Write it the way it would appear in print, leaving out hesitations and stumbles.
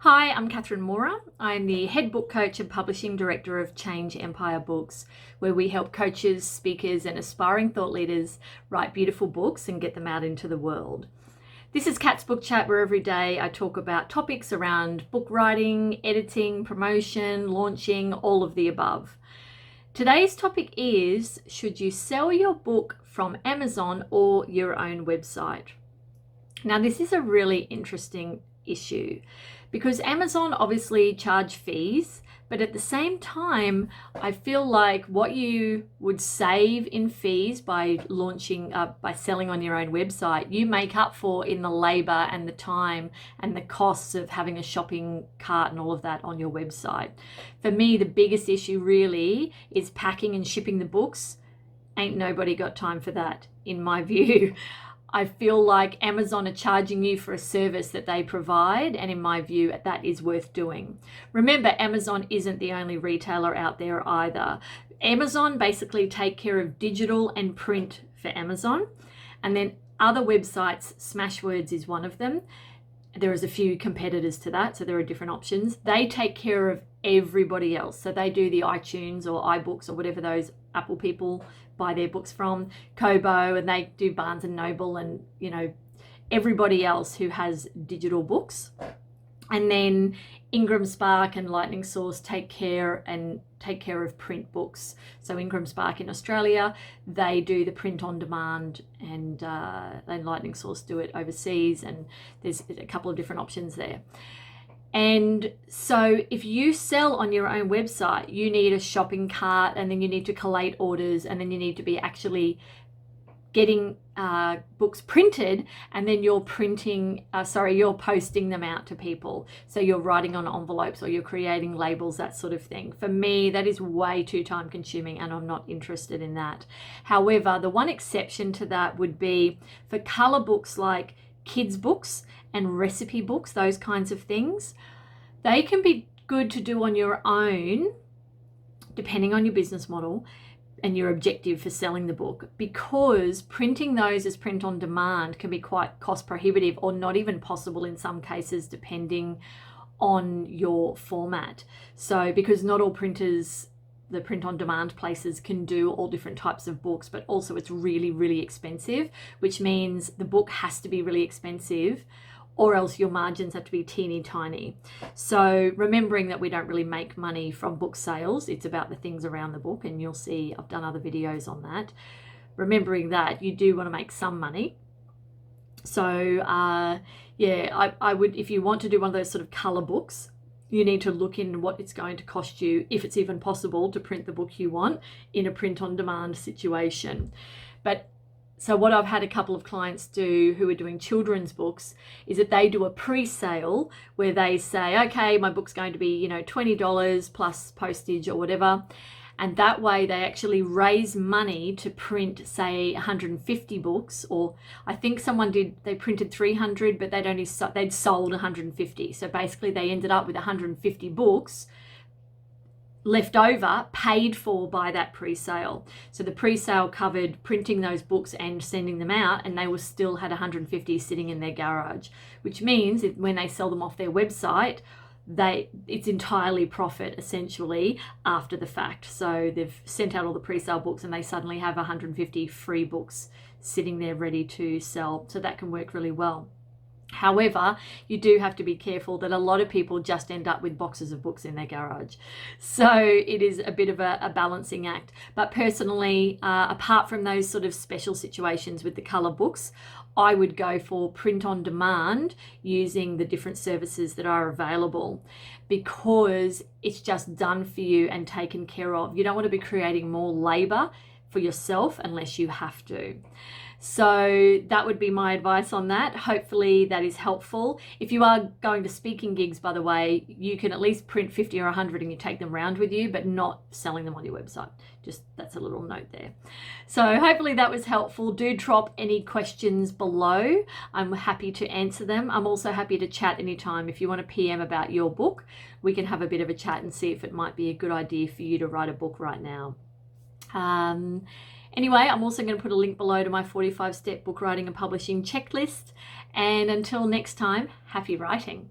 Hi, I'm Catherine Mora. I'm the head book coach and publishing director of Change Empire Books, where we help coaches, speakers, and aspiring thought leaders write beautiful books and get them out into the world. This is Kat's Book Chat, where every day I talk about topics around book writing, editing, promotion, launching, all of the above. Today's topic is, should you sell your book from Amazon or your own website? Now, this is a really interesting issue because Amazon obviously charge fees, but at the same time, I feel like what you would save in fees by by selling on your own website, you make up for in the labor and the time and the costs of having a shopping cart and all of that on your website. For me, the biggest issue really is packing and shipping the books. Ain't nobody got time for that, in my view. I feel like Amazon are charging you for a service that they provide, and in my view, that is worth doing. Remember, Amazon isn't the only retailer out there either. Amazon basically take care of digital and print for Amazon, and then other websites, Smashwords is one of them. There is a few competitors to that, so there are different options. They take care of everybody else. So they do the iTunes or iBooks or whatever those Apple people buy their books from, Kobo, and they do Barnes and Noble and, everybody else who has digital books. And then Ingram Spark and Lightning Source take care of print books. So Ingram Spark in Australia, they do the print on demand, and Lightning Source do it overseas, and there's a couple of different options there. And so if you sell on your own website, you need a shopping cart, and then you need to collate orders, and then you need to be actually getting books printed, and then you're posting them out to people. So you're writing on envelopes or you're creating labels, that sort of thing. For me, that is way too time consuming, and I'm not interested in that. However, the one exception to that would be for color books like kids books and recipe books, those kinds of things. They can be good to do on your own, depending on your business model and your objective for selling the book, because printing those as print on demand can be quite cost prohibitive, or not even possible in some cases, depending on your format. So because not all printers, the print on demand places, can do all different types of books, but also it's really, really expensive, which means the book has to be really expensive, or else your margins have to be teeny tiny. So remembering that we don't really make money from book sales, it's about the things around the book, and you'll see I've done other videos on that. Remembering that you do want to make some money. So I would, if you want to do one of those sort of color books, you need to look in what it's going to cost you, if it's even possible to print the book you want in a print on demand situation. So what I've had a couple of clients do who are doing children's books is that they do a pre-sale where they say, okay, my book's going to be, $20 plus postage or whatever. And that way they actually raise money to print, say, 150 books, or I think they printed 300, but they'd sold 150. So basically they ended up with 150 books left over, paid for by that pre-sale. So the pre-sale covered printing those books and sending them out, and they still had 150 sitting in their garage, which means that when they sell them off their website, it's entirely profit essentially after the fact. So they've sent out all the pre-sale books and they suddenly have 150 free books sitting there ready to sell. So that can work really well. However, you do have to be careful that a lot of people just end up with boxes of books in their garage. So it is a bit of a balancing act. But personally, apart from those sort of special situations with the color books, I would go for print on demand using the different services that are available, because it's just done for you and taken care of. You don't want to be creating more labor for yourself unless you have to. So that would be my advice on that. Hopefully that is helpful. If you are going to speaking gigs, by the way, you can at least print 50 or 100 and you take them around with you, but not selling them on your website. Just that's a little note there. So hopefully that was helpful. Do drop any questions below. I'm happy to answer them. I'm also happy to chat anytime. If you want to PM about your book, we can have a bit of a chat and see if it might be a good idea for you to write a book right now. Anyway, I'm also going to put a link below to my 45-step book writing and publishing checklist. And until next time, happy writing.